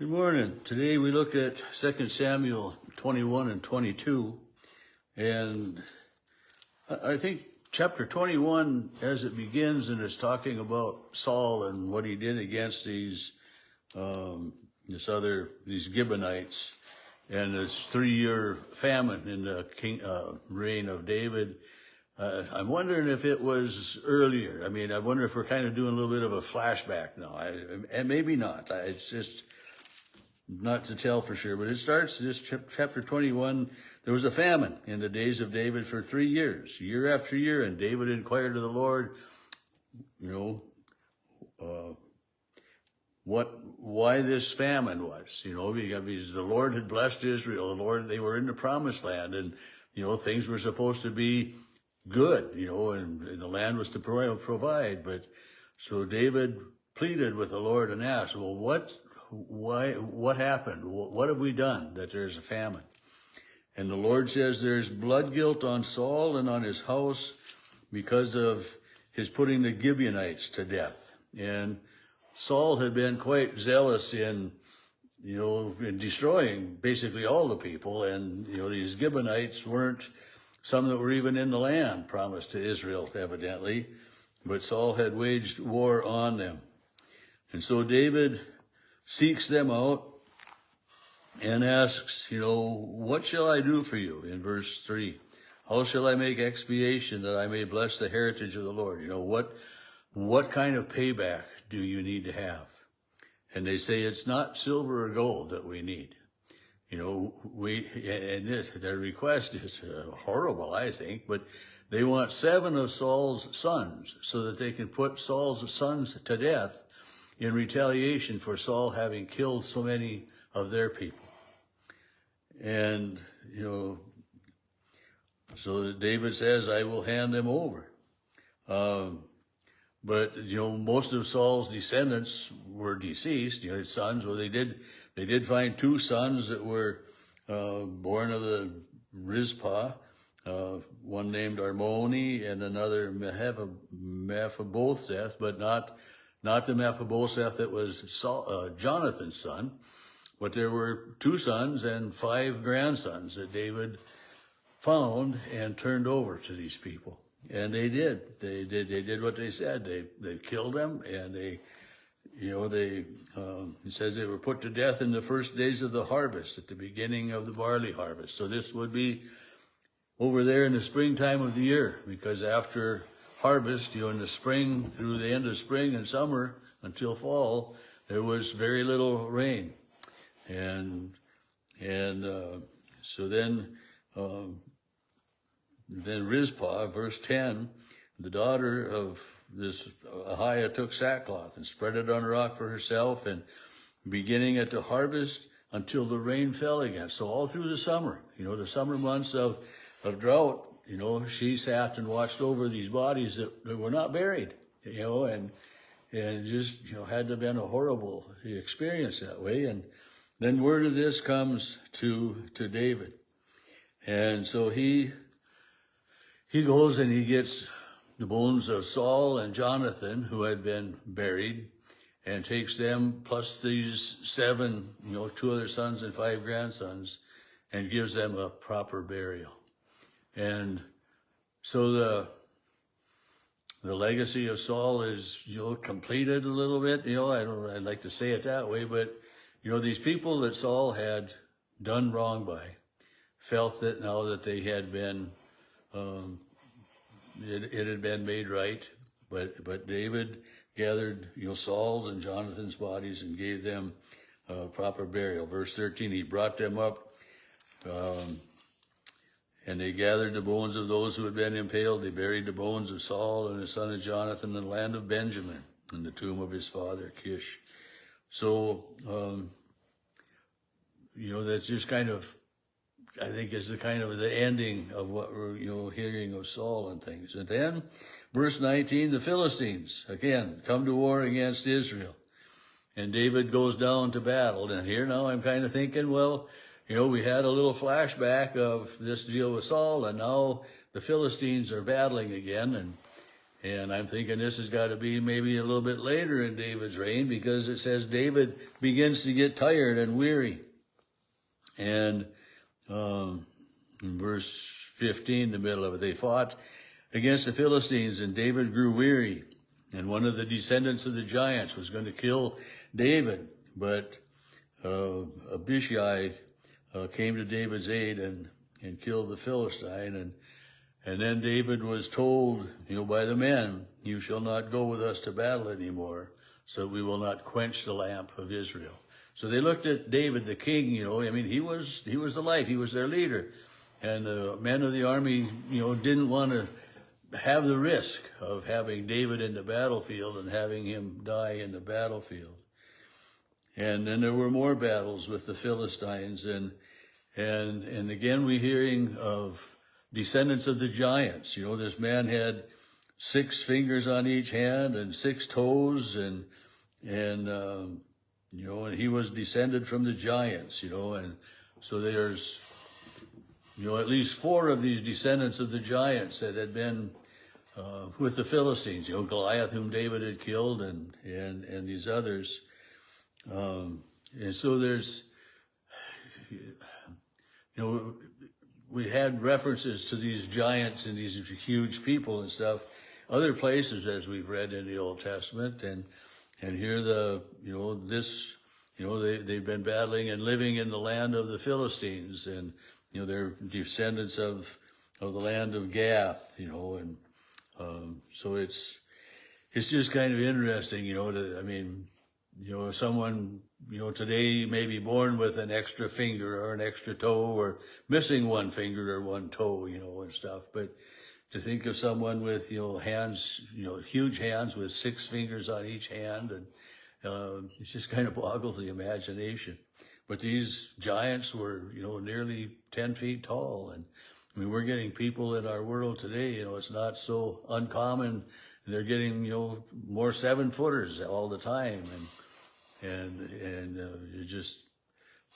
Good morning. Today we look at 2 Samuel 21 and 22. And I think chapter 21, as it begins and is talking about Saul and what he did against these Gibeonites and this 3-year famine in the reign of David. I'm wondering if it was earlier. I wonder if we're kind of doing a little bit of a flashback now. And maybe not. It's just not to tell for sure, but it starts this chapter 21. There was a famine in the days of David for 3 years, year after year, and David inquired of the Lord, why this famine was, because the Lord had blessed Israel. They were in the promised land, and, things were supposed to be good, and the land was to provide. But so David pleaded with the Lord and asked, well, what happened? What have we done that there's a famine? And the Lord says there's blood guilt on Saul and on his house because of his putting the Gibeonites to death. And Saul had been quite zealous in destroying basically all the people. And, these Gibeonites weren't some that were even in the land promised to Israel, evidently. But Saul had waged war on them. And so David seeks them out and asks, what shall I do for you? In verse 3, how shall I make expiation that I may bless the heritage of the Lord? What kind of payback do you need to have? And they say, it's not silver or gold that we need. Their request is horrible, I think, but they want 7 of Saul's sons so that they can put Saul's sons to death in retaliation for Saul having killed so many of their people. And, so David says, I will hand them over. But most of Saul's descendants were deceased, his sons. Well, they did find 2 sons that were born of the Rizpah, one named Armoni and another Mephibosheth, but not the Mephibosheth that was Jonathan's son, but there were 2 sons and 5 grandsons that David found and turned over to these people. And they did. They did what they said. They killed them, and it says they were put to death in the first days of the harvest, at the beginning of the barley harvest. So this would be over there in the springtime of the year, because after harvest, in the spring, through the end of spring and summer until fall, there was very little rain. And so then Rizpah, verse 10, the daughter of this Ahiah took sackcloth and spread it on a rock for herself, and beginning at the harvest until the rain fell again. So all through the summer, the summer months of drought, she sat and watched over these bodies that were not buried, and just, had to have been a horrible experience that way. And then word of this comes to David. And so he goes and he gets the bones of Saul and Jonathan, who had been buried, and takes them plus these 7, 2 other sons and 5 grandsons, and gives them a proper burial. And so the legacy of Saul is, completed a little bit. I'd like to say it that way, but, these people that Saul had done wrong by felt that now that they had been, it had been made right. But David gathered, Saul's and Jonathan's bodies and gave them proper burial. Verse 13, he brought them up, and they gathered the bones of those who had been impaled. They buried the bones of Saul and his son of Jonathan in the land of Benjamin, in the tomb of his father Kish. So, that's just kind of, I think, is the kind of the ending of what we're, hearing of Saul and things. And then, verse 19, the Philistines, again, come to war against Israel. And David goes down to battle. And here now I'm kind of thinking, well, we had a little flashback of this deal with Saul, and now the Philistines are battling again. And I'm thinking this has got to be maybe a little bit later in David's reign, because it says David begins to get tired and weary. And in verse 15, the middle of it, they fought against the Philistines, and David grew weary. And one of the descendants of the giants was going to kill David, but Abishai came to David's aid and killed the Philistine. And then David was told, by the men, "You shall not go with us to battle anymore, so we will not quench the lamp of Israel." So they looked at David, the king, he was the light, he was their leader. And the men of the army, didn't want to have the risk of having David in the battlefield and having him die in the battlefield. And then there were more battles with the Philistines, and again we're hearing of descendants of the giants. This man had 6 fingers on each hand and 6 toes, and he was descended from the giants, and so there's, at least 4 of these descendants of the giants that had been with the Philistines, Goliath, whom David had killed, and these others. And so there's, we had references to these giants and these huge people and stuff, other places as we've read in the Old Testament, and here they've been battling and living in the land of the Philistines, and they're descendants of the land of Gath, so it's just kind of interesting, someone, today may be born with an extra finger or an extra toe, or missing one finger or one toe, and stuff. But to think of someone with, hands, huge hands with 6 fingers on each hand, and it just kind of boggles the imagination. But these giants were, nearly 10 feet tall. And we're getting people in our world today, it's not so uncommon. They're getting, more 7-footers all the time.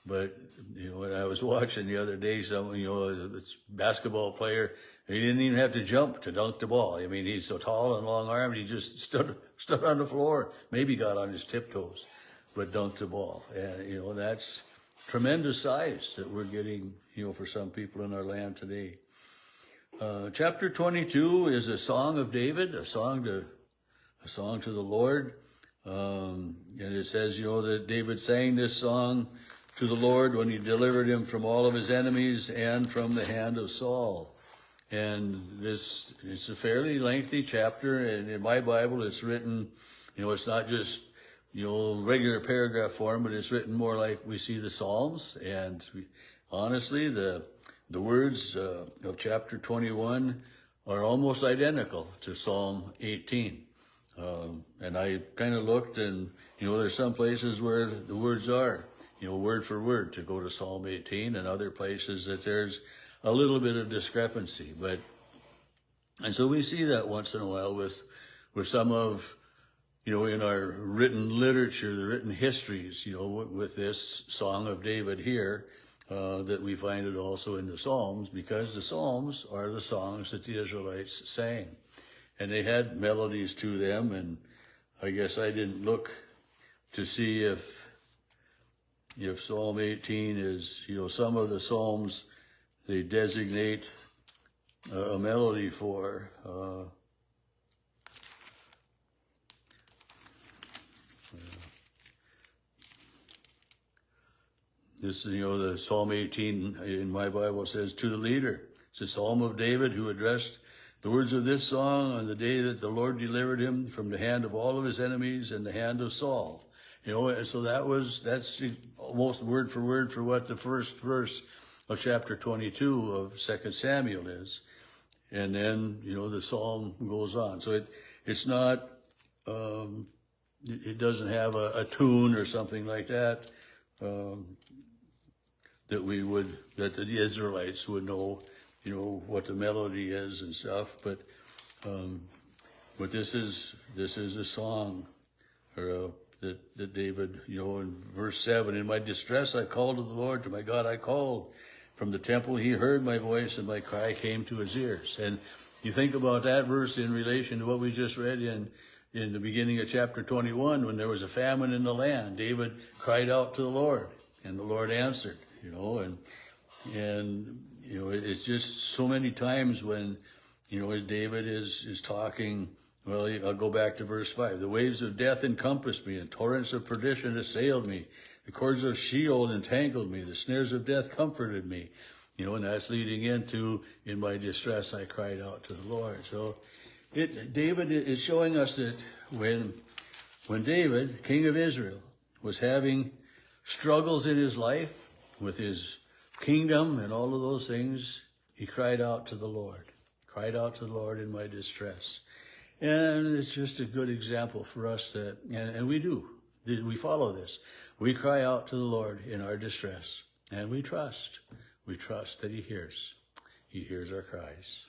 But when I was watching the other day, this basketball player, he didn't even have to jump to dunk the ball. He's so tall and long-armed, he just stood on the floor, maybe got on his tiptoes, but dunked the ball. And, that's tremendous size that we're getting, for some people in our land today. Chapter 22 is a song of David, a song to the Lord. And it says, that David sang this song to the Lord when he delivered him from all of his enemies and from the hand of Saul. And it's a fairly lengthy chapter, and in my Bible it's written, it's not just, regular paragraph form, but it's written more like we see the Psalms. And honestly, the words of chapter 21 are almost identical to Psalm 18. And I kind of looked, and, there's some places where the words are, word for word to go to Psalm 18, and other places that there's a little bit of discrepancy. And so we see that once in a while with some of, in our written literature, the written histories, with this Song of David here, that we find it also in the Psalms, because the Psalms are the songs that the Israelites sang. And they had melodies to them, and I guess I didn't look to see if Psalm 18 is, some of the Psalms they designate a melody for. This, the Psalm 18 in my Bible says, to the leader. It's a Psalm of David who addressed the words of this song on the day that the Lord delivered him from the hand of all of his enemies and the hand of Saul. And so that's almost word for word for what the first verse of chapter 22 of 2 Samuel is. And then, the psalm goes on. So it's not, it doesn't have a tune or something like that, that the Israelites would know, what the melody is and stuff. But this is a song, that David, in verse 7, in my distress I called to the Lord, to my God I called. From the temple he heard my voice, and my cry came to his ears. And You think about that verse in relation to what we just read in the beginning of chapter 21, when there was a famine in the land. David cried out to the Lord, and the Lord answered, and it's just so many times when, as David is talking. Well, I'll go back to verse 5. The waves of death encompassed me, and torrents of perdition assailed me. The cords of Sheol entangled me. The snares of death comforted me. And that's leading into, in my distress, I cried out to the Lord. So David is showing us that when David, king of Israel, was having struggles in his life with his kingdom and all of those things, he cried out to the Lord. Cried out to the Lord in my distress. And it's just a good example for us and we follow this. We cry out to the Lord in our distress, and we trust that he hears our cries.